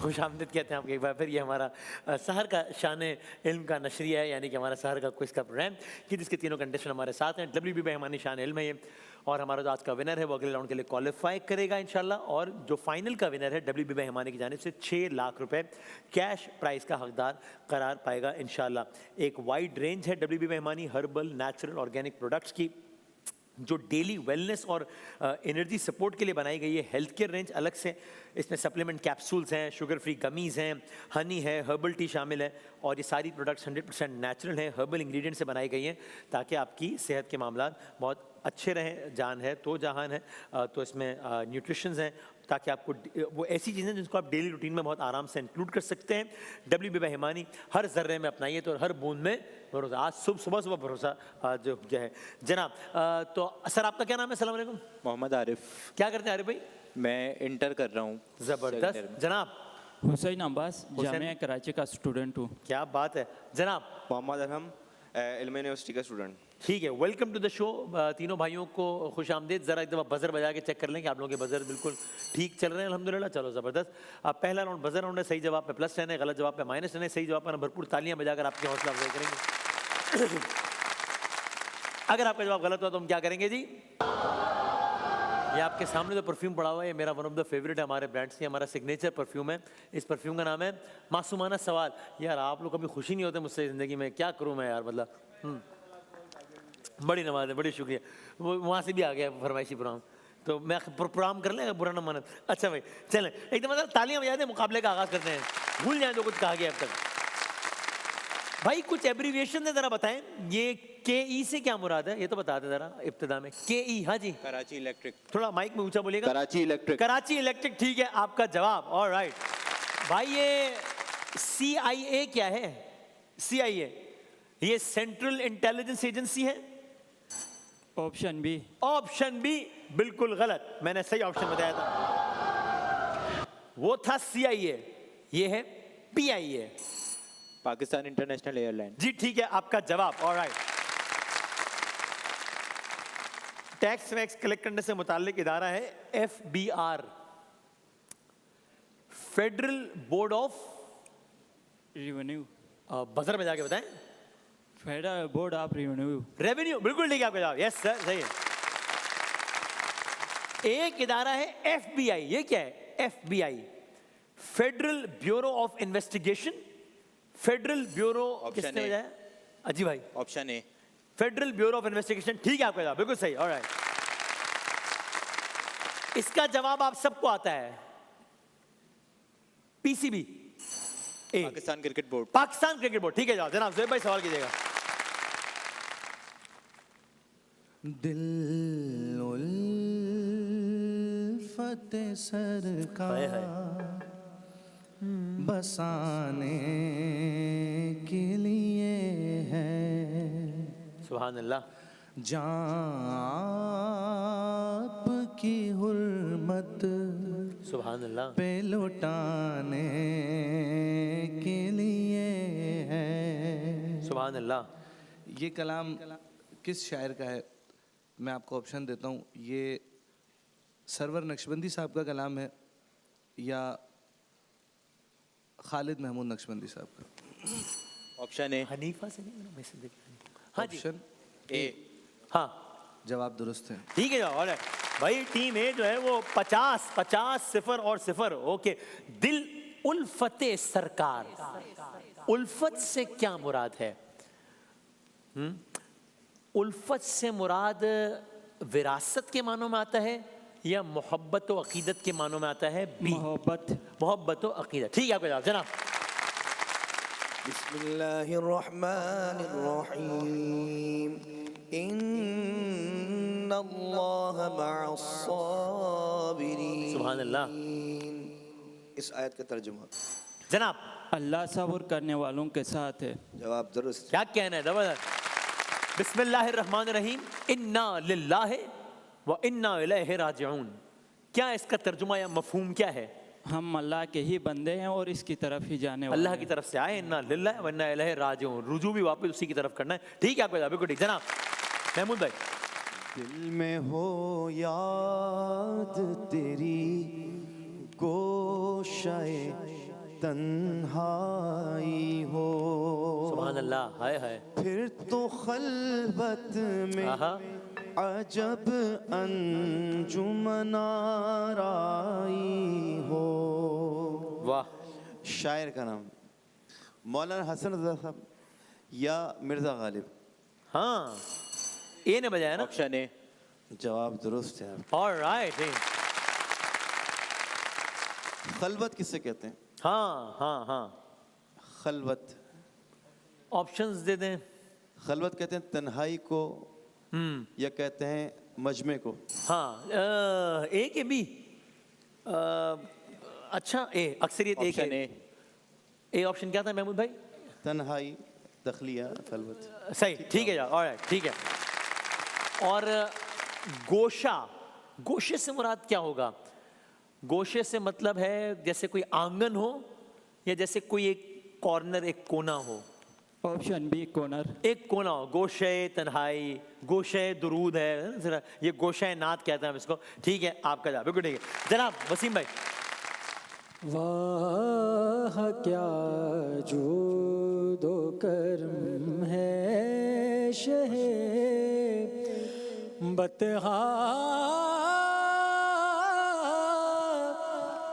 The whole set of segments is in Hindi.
खुशामदीद कहते हैं आपको एक बार फिर। ये हमारा सहर का शान इल्म का नशरिया है, यानी कि हमारा सहर का क्विज़ का प्रोग्राम कि जिसके तीनों कंटेस्टेंट हमारे साथ हैं। WB बेहमानी शान इल्म है ये, और हमारा जो आज का विनर है वो अगले राउंड के लिए क्वालिफाई करेगा इंशाल्लाह। और जो फाइनल का विनर है WB बेहमानी की जानिब से 6 लाख रुपए कैश प्राइस का हकदार करार पाएगा इंशाल्लाह। एक वाइड रेंज है WB Behmani herbal natural organic products की, जो डेली वेलनेस और एनर्जी सपोर्ट के लिए बनाई गई है। हेल्थ केयर रेंज अलग से, इसमें सप्लीमेंट कैप्सूल्स हैं, शुगर फ्री गमीज़ हैं, हनी है, हर्बल टी शामिल है, और ये सारी प्रोडक्ट्स 100% नेचुरल हैं, हर्बल इंग्रेडिएंट से बनाई गई हैं ताकि आपकी सेहत के मामलात बहुत अच्छे रहें। जान है तो जहान है, तो इसमें न्यूट्रिशंस हैं ताकि आपको वो ऐसी चीज़ें जिनको आप डेली रूटीन में बहुत आराम से इंक्लूड कर सकते हैं। WB बेहमानी हर जर्रे में अपनाइए तो हर बूंद में भरोसा। आज सुबह भरोसा जो है जनाब। तो सर आपका क्या नाम है? अस्सलाम वालेकुम। मोहम्मद आरिफ। क्या करते हैं आरिफ भाई? मैं इंटर कर रहा हूँ। ज़बरदस्त। जनाब? हुसैन अब्बास, जामिया कराची का स्टूडेंट हूँ। क्या बात है। जनाब? मोहम्मद अरहम, इल्म यूनिवर्सिटी का स्टूडेंट। ठीक है, वेलकम टू द शो। तीनों भाइयों को खुश आमदीद। ज़रा एक दफ़ा बज़र बजा के चेक कर लें कि आप लोगों के बज़र बिल्कुल ठीक चल रहे हैं अल्हम्दुलिल्लाह। चलो ज़बरदस्त। अब पहला राउंड बज़र राउंड है, सही जवाब पे +10 है, गलत जवाब पे -10 है। सही जवाब पर भरपूर तालियां बजाकर आपकी हौसला अफजाई करेंगे। अगर आपका जवाब गलत हुआ तो हम क्या करेंगे जी? ये आपके सामने जो परफ्यूम पड़ा हुआ है, ये मेरा वन ऑफ द फेवरेट है हमारे ब्रांड से, हमारा सिग्नेचर परफ्यूम है। इस परफ्यूम का नाम है मासूमाना सवाल। यार आप लोग कभी खुशी नहीं होते मुझसे ज़िंदगी में, क्या करूँ मैं यार, मतलब बड़ी नवाज है, बड़ी शुक्रिया। वो वहाँ से भी आ गया फरमाइशी प्रोग्राम, तो मैं प्रोग्राम कर लें, बुरा ना माना। अच्छा भाई चलें, एकदम मतलब तालियां बजा दें, मुकाबले का आगाज़ करते हैं। भूल जाएं जो कुछ कहा गया अब तक। भाई कुछ एब्रीविएशन है, ज़रा बताएं। ये KE से क्या मुराद है, ये तो बता दें ज़रा इब्तिदा में। KE, हाँ जी। कराची इलेक्ट्रिक। थोड़ा माइक में ऊंचा बोलिएगा। कराची इलेक्ट्रिक। कराची इलेक्ट्रिक, ठीक है आपका जवाब। ऑलराइट भाई, ये CIA क्या है? CIA ये सेंट्रल इंटेलिजेंस एजेंसी है। Option B. ऑप्शन बी बिल्कुल गलत, मैंने सही ऑप्शन बताया था, वो था CIA, ये है PIA, पाकिस्तान इंटरनेशनल एयरलाइन। जी ठीक है आपका जवाब। ऑलराइट, टैक्स वैक्स कलेक्ट करने से मुताल्लिक इदारा है FBR, federal board of revenue. Buzzer में जाके बताएं। Federal board of revenue. Revenue, बिल्कुल ठीक है आपका जवाब। यस सर, सही है। एक इदारा है FBI, ये क्या है? FBI, federal bureau of investigation. Federal bureau किसने बजाया? अजी भाई। Option A, federal bureau of investigation, ठीक है आपका जवाब, बिल्कुल सही। ऑलराइट, इसका जवाब आप सबको आता है। PCB, Pakistan cricket board. Pakistan cricket board, ठीक है जवाब। जनाब ज़ोहैब भाई सवाल कीजिएगा। दिल उल्फत सरकार बसाने के लिए है, सुभान अल्लाह। जाप की हुर्मत सुभान अल्लाह। पे लुटाने के लिए है। सुभान अल्लाह। ये कलाम किस शायर का है? मैं आपको ऑप्शन देता हूँ। ये सरवर नक्शबंदी साहब का कलाम है या खालिद महमूद नक्शबंदी साहब का? ऑप्शन ए, हनीफा से नहीं, मैंने मैसेज देखा। हाँ जी, ऑप्शन ए। हाँ जवाब दुरुस्त है। ठीक है जवाब। ऑलराइट भाई, टीम ए जो है वो 50 0 और 0। ओके, दिल उल्फते सरकार, उल्फत से क्या मुराद है? उल्फत से मुराद विरासत के मानों में आता है या मोहब्बत व अकीदत के मानों में आता है? बी, मोहब्बत। मोहब्बत व अकीदत, ठीक है आपका जवाब। जनाब बिस्मिल्लाहिर्रहमानिर्रहीम, इन्नल्लाह मअस्साबिरीन। सुभान अल्लाह। इस आयत का तर्जुमा? जनाब अल्लाह सब्र करने वालों के साथ है। जवाब दुरुस्त। क्या कहना है? जबरदस्त। बिस्मिल्लाहिर्रहमानिर्रहीम, इन्ना लिल्लाहि व इन्ना इलैहि राजिऊन। क्या इसका तर्जुमा या मफहूम क्या है? हम अल्लाह के ही बंदे हैं और इसकी तरफ ही जाने वाले अल्लाह की तरफ से आए, इन्ना लिल्लाहि व इन्ना इलैहि राजिऊन, रुजू भी वापस उसी की तरफ करना है। ठीक है आपका जवाब, बिल्कुल ठीक। जनाब महमूद भाई। दिल में हो याद तेरी गोशाए तन्हाई हो, सुभान अल्लाह, हाय हाय, फिर तो खलबत में आहा, अजब अंजुमन आराई हो। वाह, शायर का नाम मौलाना हसन रज़ा साहब या मिर्ज़ा गालिब। हाँ, ए ने बजाया ना? Option A. जवाब दुरुस्त है आपका। ऑलराइट, खलबत किससे कहते हैं? हाँ हाँ हाँ, खलबत, ऑप्शंस दे दें। खलबत कहते हैं तन्हाई को या कहते हैं मजमे को? हाँ, ए के बी, अच्छा ए, अक्सरियत ए ऑप्शन के। ए। ए ऑप्शन क्या था महमूद भाई? तन्हाई, तखलिया, खलबत। सही, ठीक है यार, ऑलराइट, ठीक है। और गोशा, गोशे से मुराद क्या होगा? गोशे से मतलब है जैसे कोई आंगन हो या जैसे कोई एक कॉर्नर, एक कोना हो। Option B corner. एक कोना हो, गोशे तन्हाई, गोशे दुरूद है, जरा ये गोशे नात कहते हैं हम इसको। ठीक है, आपका जवाब बिल्कुल ठीक है। जनाब वसीम भाई। वाह क्या जो दो कर्म है शहे बतहा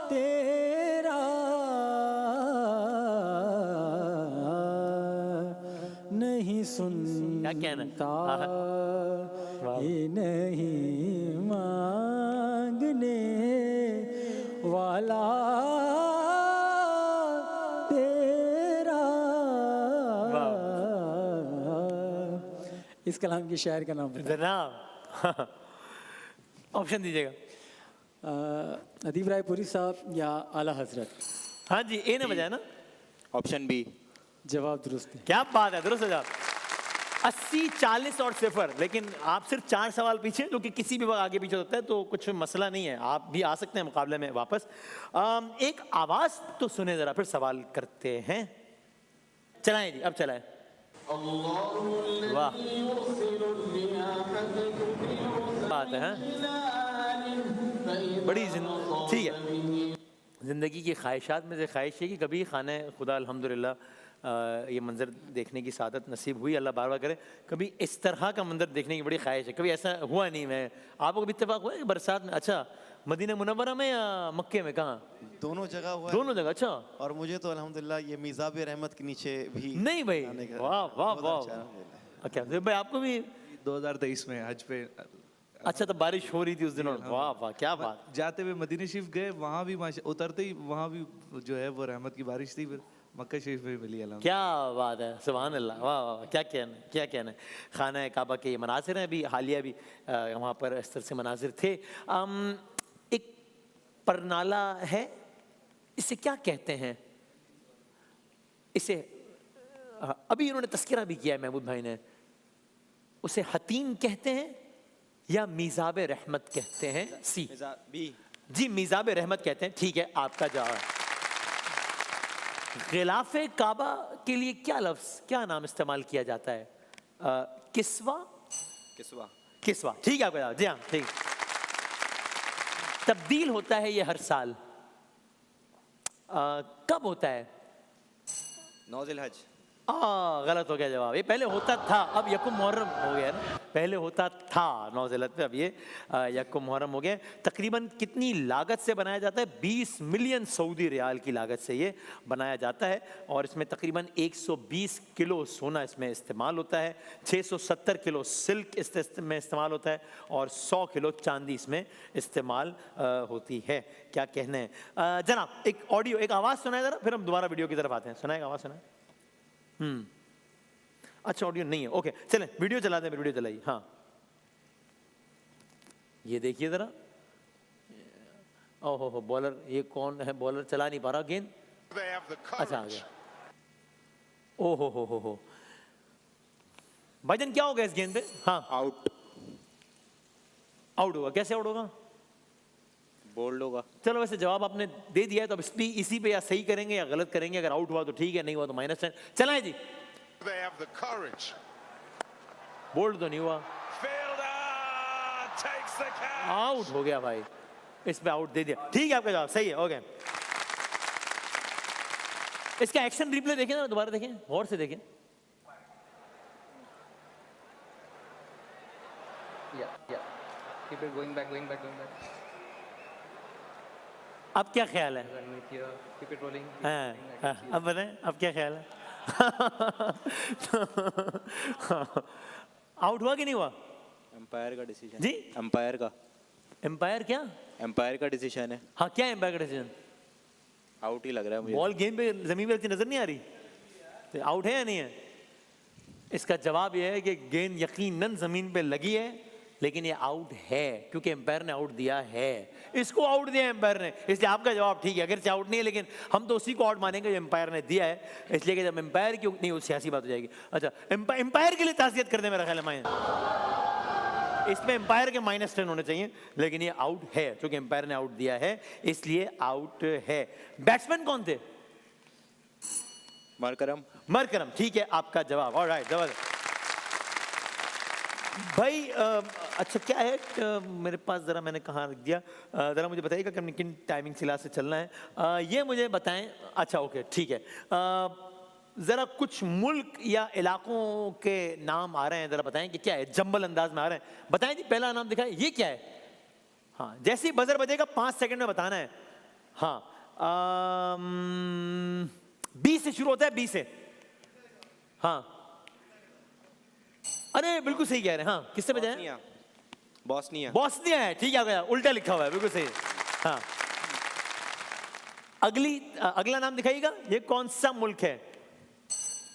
तेरा, नहीं क्या कहना है? सुनता वाह। ये नहीं मांगने वाला तेरा। इस कलाम के शायर का नाम बताएं। जनाब ऑप्शन दीजिएगा। अदीब रायपुरी साहब या आला हजरत। हाँ जी, ए ने बजाया ना? Option B. जवाब दुरुस्त है। क्या बात है, दुरुस्त जवाब। 80, 40 और 0, लेकिन आप सिर्फ 4 सवाल पीछे, जो कि किसी भी वक्त आगे पीछे होता है तो कुछ मसला नहीं है, आप भी आ सकते हैं मुकाबले में वापस। एक आवाज तो सुने जरा, फिर सवाल करते हैं। चलाएं जी, अब चलाएं। वाह, बात है, हाँ? बड़ी ठीक है। ज़िंदगी की ख्वाहिशात में से ख्वाहिश है कि कभी खाने खुदा अल्हम्दुलिल्लाह ये मंज़र देखने की सादत नसीब हुई, अल्लाह बार बार करे। कभी इस तरह का मंज़र देखने की बड़ी ख्वाहिश है, कभी ऐसा हुआ नहीं। मैं आपको भी इत्तेफाक हुआ है बरसात में? अच्छा, मदीना मुनव्वरा में या मक्के में, कहाँ? दोनों जगह हुआ है। दोनों जगह, अच्छा। और मुझे तो अल्हम्दुलिल्लाह ये मिज़ाब रहमत के नीचे भी नहीं भाई, आने का वाह वाह बहुत वाह। अच्छा अल्हम्दुलिल्लाह। क्या भाई, आपको भी? 2023 में हज पे अच्छा, तो बारिश हो रही थी उस दिन? वाह वाह, क्या बात। जाते हुए मदीने शरीफ गए, वहाँ भी उतरते ही वहाँ भी जो है वो रहमत की बारिश थी, फिर मक्का शरीफ में भी मिली अल्हम्दुलिल्लाह। क्या बात है, सुभान अल्लाह, वाह वाह, क्या कहना है, क्या कहना है। खाना काबा के ये मनाजिर हैं, अभी हालिया भी वहाँ पर इस तरह से मनाजिर थे। एक परनाला है, इसे क्या कहते हैं? इसे अभी इन्होंने तस्करा भी किया है महमूद भाई ने। उसे हतीम कहते हैं या मीज़ाब रहमत कहते हैं? C B. जी, मीज़ाब रहमत कहते हैं। ठीक है, आपका जवाब। गिलाफ काबा के लिए क्या लफ्ज़, क्या नाम इस्तेमाल किया जाता है? किस्वा, किस्वा। किस्वा, ठीक है आपका जवाब। जी हाँ, ठीक। तब्दील होता है ये हर साल, कब होता है? 9 ज़िलहज। गलत हो गया जवाब। ये पहले होता था, अब यकुम मुहर्रम हो गया ना। पहले होता था 9 ज़िलहज पे, अब ये यकुम मुहर्रम हो गया। तकरीबन कितनी लागत से बनाया जाता है? 20 मिलियन सऊदी रियाल की लागत से ये बनाया जाता है। और इसमें तकरीबन 120 किलो सोना इसमें इस्तेमाल होता है, 670 किलो सिल्क इसमें इस्तेमाल होता है और 100 किलो चांदी इसमें इस्तेमाल होती है। क्या कहना है जनाब? एक ऑडियो, एक आवाज़ सुनाए ज़रा, फिर हम दोबारा वीडियो की तरफ आते हैं। सुनाएगा, आवाज़ सुनाए। अच्छा, ऑडियो नहीं है, ओके, चलें वीडियो चला दें, वीडियो चलाइए। हाँ, ये देखिए ज़रा। ओहो हो, बॉलर, ये कौन है? बॉलर चला नहीं पा रहा गेंद। अच्छा, आ गया। ओहो हो, भाईजान क्या होगा इस गेंद पे? हाँ, आउट। आउट होगा। कैसे आउट होगा? बोल्ड होगा। चलो, वैसे जवाब आपने दे दिया है तो अब इसी पे या सही करेंगे या गलत करेंगे। अगर आउट हुआ तो ठीक है, नहीं हुआ तो -10। चलाएं जी। बोल्ड तो नहीं हुआ, आउट हो गया भाई, इस पे आउट दे दिया। ठीक है, आपका जवाब सही है, ओके। इसका एक्शन रिप्ले देखें ना, दोबारा देखें, गौर से देखें। Keep it going back. अब क्या ख्याल है? Run with here. Keep it rolling. हाँ, हाँ, अब बताएं अब क्या ख्याल है? आउट हुआ कि नहीं हुआ? एम्पायर का डिसीजन जी? एम्पायर का एम्पायर क्या? एम्पायर का डिसीजन है। हाँ, क्या एम्पायर का डिसीजन? आउट ही लग रहा है मुझे। बॉल गेंद पे जमीन पे नजर नहीं आ रही, तो आउट है या नहीं है? इसका जवाब यह है कि गेंद यकीनन जमीन पे लगी है, लेकिन ये आउट है क्योंकि एम्पायर ने आउट दिया है। इसको आउट दिया एम्पायर ने, इसलिए आपका जवाब ठीक है। अगर आउट नहीं है, लेकिन हम तो उसी को आउट मानेंगे जो एम्पायर ने दिया है, इसलिए कि जब एम्पायर की नहीं, वो सियासी बात हो जाएगी। अच्छा, एम्पायर के लिए ताज़ियत कर दे मेरा ख्याल है। इसमें एम्पायर के -10 होने चाहिए, लेकिन ये आउट है क्योंकि एम्पायर ने आउट दिया है, इसलिए आउट है। बैट्समैन कौन थे? मरकरम, ठीक है आपका जवाब। ऑलराइट, जबरदस्त भाई। अच्छा क्या है, मेरे पास ज़रा मैंने कहाँ रख दिया, ज़रा मुझे बताइएगा कि हमने किन टाइमिंग से से चलना है, ये मुझे बताएं। अच्छा ओके, ठीक है। ज़रा कुछ मुल्क या इलाकों के नाम आ रहे हैं, ज़रा बताएं कि क्या है, जंबल अंदाज में आ रहे हैं। बताएं जी, पहला नाम दिखाएं, ये क्या है? हाँ, जैसे ही बजर बजेगा 5 सेकंड में बताना है। हाँ, बी से शुरू होता है, बी से। हाँ, अरे बिल्कुल सही कह रहे हैं। हाँ, किससे बजाया? बॉस्निया है, ठीक है, उल्टा लिखा हुआ है, बिल्कुल सही। हाँ, अगला नाम दिखाइएगा, ये कौन सा मुल्क है?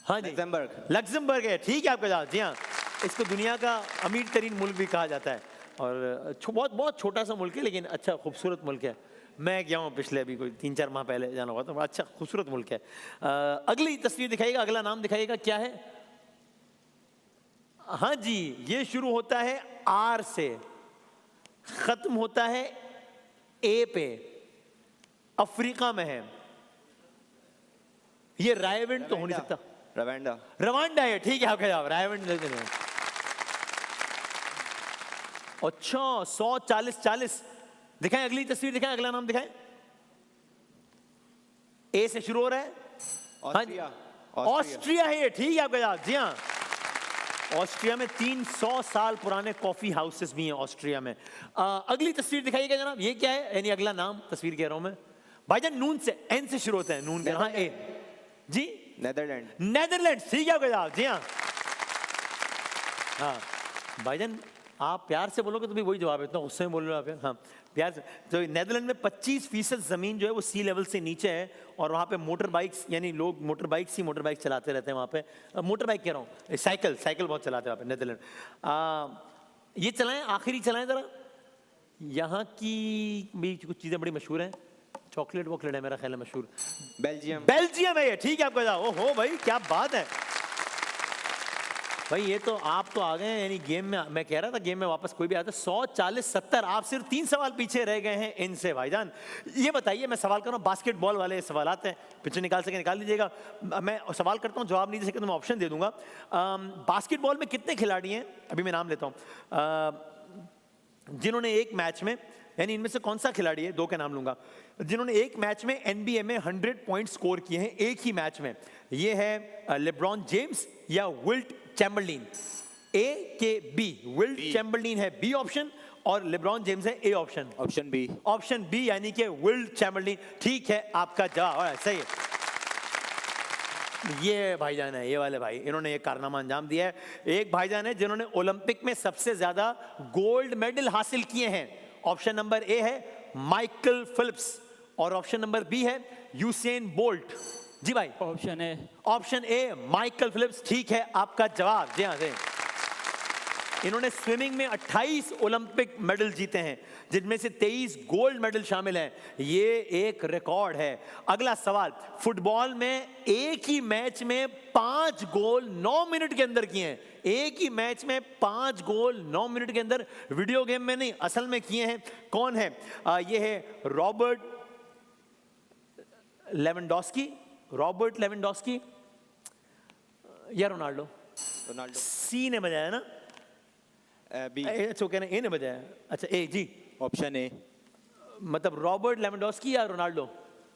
हाँ जी, लक्जमबर्ग है, ठीक है आपका जवाब। जी हाँ, इसको दुनिया का अमीर तरीन मुल्क भी कहा जाता है, और बहुत छोटा सा मुल्क है, लेकिन अच्छा खूबसूरत मुल्क है। मैं गया हूँ पिछले अभी कोई 3-4 माह पहले जाना हुआ, तो अच्छा खूबसूरत मुल्क है। अगली तस्वीर दिखाइएगा, अगला नाम दिखाइएगा, क्या है? हाँ जी, ये शुरू होता है आर से, खत्म होता है ए पे, अफ्रीका में है। ये रायवेंड तो हो नहीं सकता, रवांडा है, ठीक है आपका जवाब, रायवेंड। अच्छा, 140 दिखाएं, अगली तस्वीर दिखाएं, अगला नाम दिखाएं। ए से शुरू हो रहा है, ऑस्ट्रिया है ये, ठीक है आपका जवाब। जी हाँ, ऑस्ट्रिया में 300 साल पुराने कॉफी हाउसेस भी हैं ऑस्ट्रिया में। अगली तस्वीर दिखाइएगा जनाब, ये क्या है? यानी अगला नाम तस्वीर कह रहा हूं मैं भाईजान, नून से, एन से शुरू होता है, नून के। हाँ, ए जी, नेदरलैंड, ठीक है आपका जवाब। जी हाँ, हाँ भाईजान, आप प्यार से बोलोगे तो भी वही जवाब है, इतना गुस्से में बोल रहे हो आप। हाँ, प्यार से। तो नेदरलैंड में 25% ज़मीन जो है वो सी लेवल से नीचे है, और वहाँ पे मोटर बाइक्स, यानी लोग मोटर बाइक चलाते रहते हैं वहाँ पे। मोटर बाइक कह रहा हूँ, साइकिल बहुत चलाते हैं वहाँ पे नेदरलैंड। ये चलाएं, आखिरी चलाएं ज़रा। यहाँ की भी कुछ चीज़ें बड़ी मशहूर हैं, चॉकलेट वॉकलेट है मेरा ख्याल है मशहूर। बेल्जियम है ये, ठीक है आपका जवाब। ओहो भाई, क्या बात है भाई, ये तो आप तो आ गए हैं, यानी गेम में। मैं कह रहा था गेम में वापस कोई भी आता। 140-70, आप सिर्फ 3 सवाल पीछे रह गए हैं इनसे भाईजान। ये बताइए, मैं सवाल कर रहा हूँ, बास्केटबॉल वाले सवाल आते हैं, पीछे निकाल सके निकाल लीजिएगा। मैं सवाल करता हूँ, जवाब नहीं दे सके तो मैं ऑप्शन दे दूंगा। बास्केटबॉल में कितने खिलाड़ी हैं? अभी मैं नाम लेता हूँ, जिन्होंने एक मैच में, यानी इनमें से कौन सा खिलाड़ी है, 2 के नाम लूंगा, जिन्होंने एक मैच में NBA में 100 पॉइंट स्कोर किए हैं एक ही मैच में। ये है लेब्रॉन जेम्स या विल्ट चैम्बरलिन। ए के बी, विल्ट चैम्बरलिन है बी ऑप्शन, और लेब्रॉन जेम्स है ए ऑप्शन। ऑप्शन बी यानी कि विल्ट चैम्बरलिन, ठीक है आपका जवाब, सही है। ये भाईजान है, ये वाले भाई, इन्होंने एक कारनामा अंजाम दिया है। एक भाईजान है जिन्होंने ओलंपिक में सबसे ज्यादा गोल्ड मेडल हासिल किए हैं। ऑप्शन नंबर ए है माइकल फिलिप्स, और ऑप्शन नंबर बी है यूसेन बोल्ट। जी भाई, ऑप्शन ए माइकल फिलिप्स, ठीक है आपका जवाब। जी हाँ, इन्होंने स्विमिंग में 28 ओलंपिक मेडल जीते हैं, जिनमें से 23 गोल्ड मेडल शामिल हैं। ये एक रिकॉर्ड है। अगला सवाल, फुटबॉल में एक ही मैच में 5 गोल 9 मिनट के अंदर किए हैं। एक ही मैच में 5 गोल 9 मिनट के अंदर, वीडियो गेम में नहीं, असल में किए हैं। कौन है? ये है रॉबर्ट लेवेंडोस्की या रोनाल्डो? सी ने बजाया ना, ए ने बजाया। अच्छा, ए जी, ऑप्शन ए, मतलब रॉबर्ट लेवेंडोस्की या रोनाल्डो?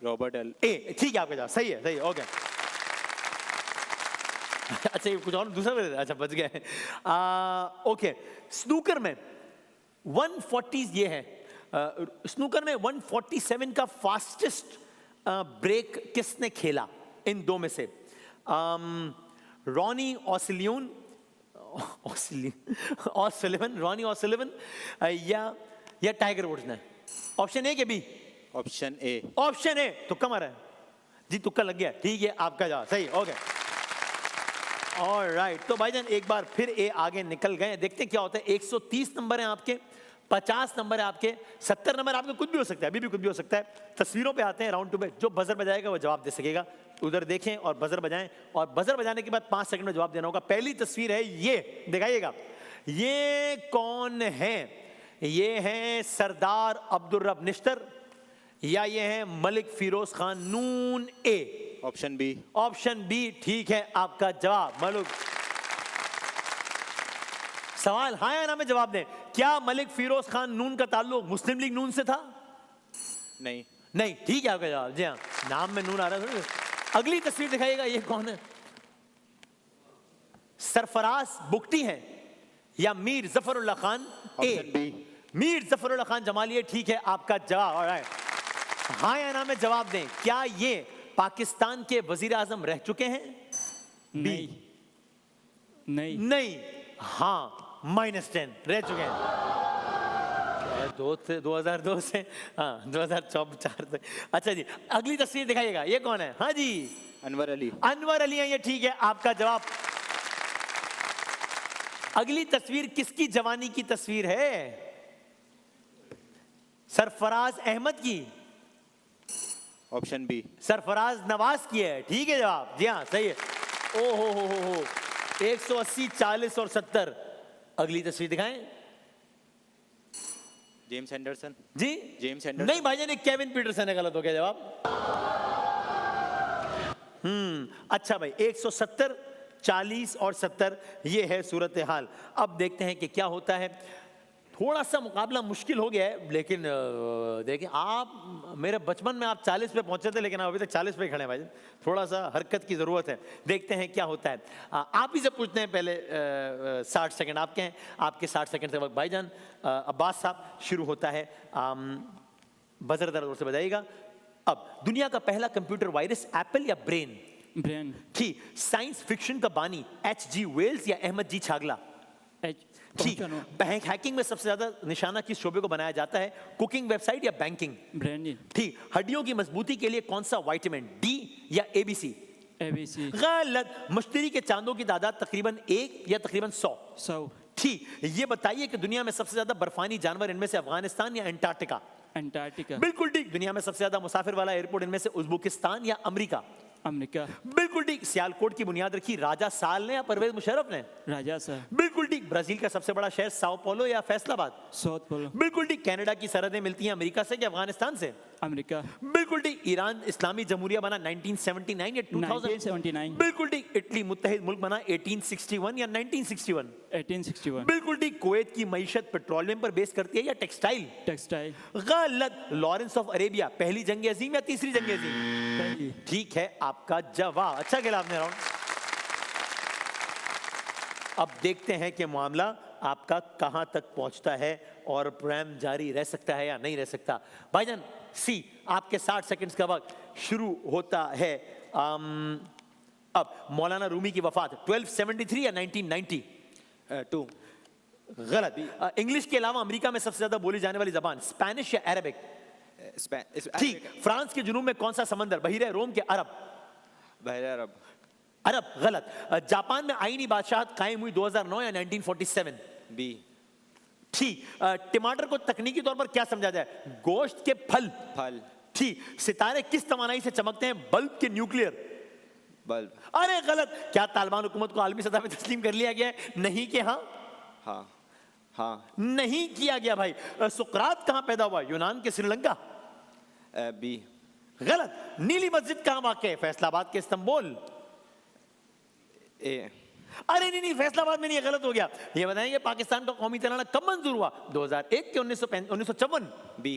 रॉबर्ट एल ए, ठीक है आपका जवाब सही है, सही है, ओके। अच्छा ये कुछ और दूसरा भी, अच्छा बच गए। ओके, स्नूकर में 140 ये है, स्नूकर में 147 का फास्टेस्ट ब्रेक किसने खेला इन दो में से? रॉनी ऑसिलियन, रॉनी ऑसिलिवन या टाइगर वुड्स ने? ऑप्शन ए के B? Option A. Option A, तुक्का मारा है जी, तुक्का लग गया, ठीक है आपका जवाब सही, ओके। ऑलराइट, तो भाईजान एक बार फिर ए आगे निकल गए। देखते हैं क्या होता है। 130 नंबर हैं आपके, 50 नंबर है आपके, 70 नंबर आपके, कुछ भी हो सकता है, अभी भी कुछ भी हो सकता है। तस्वीरों पे आते हैं राउंड 2 पे, जो बजर बजाएगा वो जवाब दे सकेगा। उधर देखें और बजर बजाएं, और बजर बजाने के बाद 5 सेकंड में जवाब देना होगा। पहली तस्वीर है ये, दिखाइएगा, ये कौन है? ये है सरदार अब्दुल रब निश्तर या ये है Malik Firoz Khan Noon? A. Option B. Option B ठीक है आपका जवाब। मलिक, सवाल हाँ या ना में जवाब दें। क्या मलिक फिरोज खान नून का ताल्लुक मुस्लिम लीग नून से था? नहीं। नहीं, ठीक है आपका जवाब। जी हाँ, नाम में नून आ रहा है। अगली तस्वीर दिखाइएगा, ये कौन है? सरफराज बुगटी है या मीर जफरुल्लाह खान? Option B. मीर जफरुल्लाह खान जमाली, ठीक है आपका जवाब। ऑलराइट, हाँ या ना में जवाब दें। क्या ये पाकिस्तान के वजीर आजम रह चुके हैं? नहीं नहीं नहीं, हाँ -10 रह चुके हैं। 2002 से हाँ 2004 से। अच्छा जी, अगली तस्वीर दिखाइएगा, ये कौन है? हाँ जी, अनवर अली। अनवर अली है ये, ठीक है आपका जवाब। अगली तस्वीर किसकी जवानी की तस्वीर है? सरफराज अहमद की? Option B. सरफराज नवाज की है, ठीक है जवाब। जी हाँ सही है। ओ हो 180, 40 और 70। अगली तस्वीर दिखाएं जेम्स एंडरसन। जी। James Anderson. नहीं भाईजान, ये केविन पीटरसन है, गलत हो गया जवाब। अच्छा भाई, 170, 40 और 70 ये है सूरत हाल। अब देखते हैं कि क्या होता है। थोड़ा सा मुकाबला मुश्किल हो गया है, लेकिन देखिए आप, मेरे बचपन में आप 40 पे पहुंचे थे, लेकिन आप अभी तक 40 पे खड़े हैं भाई। थोड़ा सा हरकत की ज़रूरत है। देखते हैं क्या होता है। आप ही से पूछते हैं पहले। 60 सेकंड आपके हैं, आपके 60 सेकंड से वक्त भाईजान। अब्बास साहब शुरू होता है, बजर दर से बजाइएगा। अब दुनिया का पहला कंप्यूटर वायरस एप्पल या ब्रेन? ब्रेन। ठीक। साइंस फिक्शन का बानी H.G. वेल्स या अहमद जी छागला? ठीक। हैकिंग में सबसे ज्यादा निशाना किस शोबे को बनाया जाता है? कुकिंग, वेबसाइट या बैंकिंग? ब्रेन। ठीक। हड्डियों की मजबूती के लिए कौन सा विटामिन? डी या ABC? ABC। गलत। मश्तरी के चांदों की तादाद तकरीबन 1 या तकरीबन 100? 100। ठीक। ये बताइए कि दुनिया में सबसे ज्यादा बर्फानी जानवर इनमें से अफगानिस्तान या अंटार्कटिका? अंटार्कटिका। बिल्कुल ठीक। दुनिया में सबसे ज्यादा मुसाफिर वाला एयरपोर्ट इनमें से उज्बेकिस्तान या अमेरिका? अमेरिका। बिल्कुल ठीक। सियालकोट की बुनियाद रखी राजा साल ने या परवेज मुशर्रफ ने? राजा साहब। बिल्कुल ठीक। ब्राजील का सबसे बड़ा शहर साओ पोलो या फैसलाबाद? साउथ पोलो। बिल्कुल ठीक। कनाडा की सरहदें मिलती हैं अमेरिका से या अफगानिस्तान से? अमेरिका। बिल्कुल ठीक। ईरान इस्लामी जमहूरिया बना 1979 या 2000? 1979। बिल्कुल ठीक। इटली मुत्तहिद मुल्क बना 1861 या 1961? 1861। बिल्कुल ठीक। कुवैत की मईशत पेट्रोलियम पर बेस करती है या टेक्सटाइल? टेक्सटाइल। गलत। लॉरेंस ऑफ अरेबिया पहली जंग अजीम या तीसरी जंग अजीम? पहली। ठीक है आपका जवाब। अच्छा खेला आपने राउंड। अब देखते हैं कि मामला आपका कहां तक पहुंचता है और प्रोग्राम जारी रह सकता है या नहीं रह सकता। भाईजान सी, आपके 60 सेकंड्स का वक्त शुरू होता है। अब मौलाना रूमी की वफात 1273 या 1990? 2। गलत। इंग्लिश के अलावा अमेरिका में सबसे ज्यादा बोली जाने वाली जबान स्पेनिश या अरबिक? ठीक। फ्रांस के जुनूब में कौन सा समंदर? बहीरे रोम के अरब? बहरे अरब। अरब। गलत। जापान में आईनी बादशाहत कायम हुई 2009 या 1947? बी। ठीक। टमाटर को तकनीकी तौर पर क्या समझा जाए? गोश्त के फल? फल। ठीक। सितारे किस तवानाई से चमकते हैं? बल्ब के न्यूक्लियर? बल्ब। अरे गलत। क्या तालिबान हुकूमत को आलमी सतह पर तस्लीम कर लिया गया है? नहीं कि हाँ? हाँ। हाँ। नहीं किया गया भाई। सुकरात कहां पैदा हुआ? यूनान के श्रीलंका? बी। गलत। नीली मस्जिद कहां वाक़ है? फैसलाबाद के इस्तांबुल? ए। अरे नहीं, फैसलाबाद में नहीं, गलत हो गया। ये बताएंगे पाकिस्तान का कौमी तिरंगा कब मंजूर हुआ? 2001 के 1954? बी।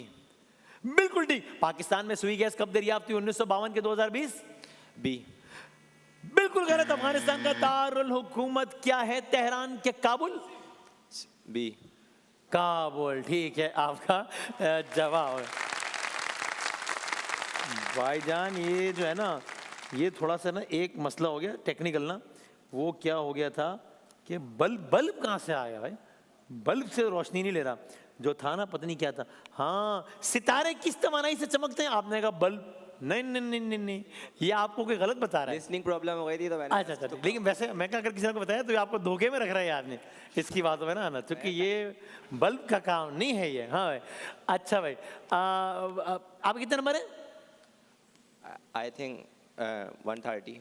बिल्कुल ठीक। पाकिस्तान में सुई गैस कब दरियाफ्त हुई? 1952 के 2020? बी। बिल्कुल गलत। अफगानिस्तान का दारुल हुकूमत क्या है? तेहरान के काबुल? बी। काबुल। ठीक है आपका जवाब। भाईजान ये जो है ना, ये थोड़ा सा ना एक मसला हो गया टेक्निकल ना। वो क्या हो गया था कि बल्ब कहाँ से आ गया भाई? बल्ब से रोशनी नहीं ले रहा। जो था ना पता नहीं क्या था। हाँ, सितारे किस तवानाई से चमकते हैं? आपने कहा बल्ब। नहीं नहीं नहीं नहीं नहीं, ये आपको कोई गलत बता रहा है। लिसनिंग प्रॉब्लम हो गई थी तो मैंने अच्छा अच्छा, लेकिन वैसे मैं क्या, अगर किसी ने को बताया तो ये आपको धोखे में रख रहा है आदमी इसकी बात में ना, क्योंकि ये बल्ब का काम नहीं है ये। हाँ भाई, अच्छा भाई, आप कितने नंबर है? I think 130।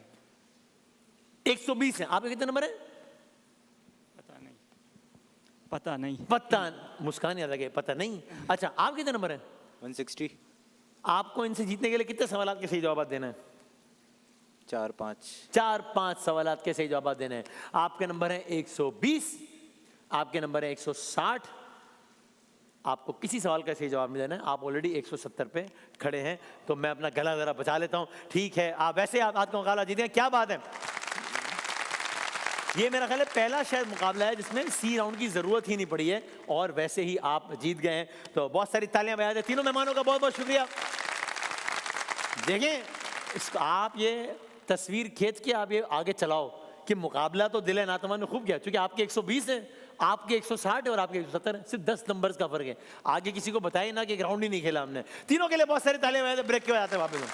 120 है। आपके कितने नंबर है? पता नहीं। पता, मुस्कान याद लगे, पता नहीं। अच्छा, आप कितने नंबर है? 160। आपको इनसे जीतने के लिए कितने सवाल के सही जवाब देना है? 4-5 सवाल के सही जवाब देने हैं। आपके नंबर है 120, आपके नंबर है 160। आपको किसी सवाल का सही जवाब नहीं देना है। आप ऑलरेडी 170 पे खड़े हैं, तो मैं अपना गला जरा बचा लेता हूं। ठीक है, आप वैसे आप आज का मुकाबला जीते हैं, क्या बात है। ये मेरा ख्याल है पहला शायद मुकाबला है जिसमें सी राउंड की जरूरत ही नहीं पड़ी है, और वैसे ही आप जीत गए हैं। तो बहुत सारी तालियां बजा दें तीनों मेहमानों का, बहुत बहुत शुक्रिया। देखें इसको, आप ये तस्वीर खींच के आप ये आगे चलाओ कि मुकाबला तो दिल है नातमान में खूब किया, क्योंकि आपके 120 है, आपके 160 है और आपके 170 है, सिर्फ 10 नंबर्स का फर्क है। आगे किसी को बताइए ना कि ग्राउंड ही नहीं खेला हमने। तीनों के लिए बहुत सारी तालियां बजा दें। ब्रेक के बाद आते हैं वापस हम।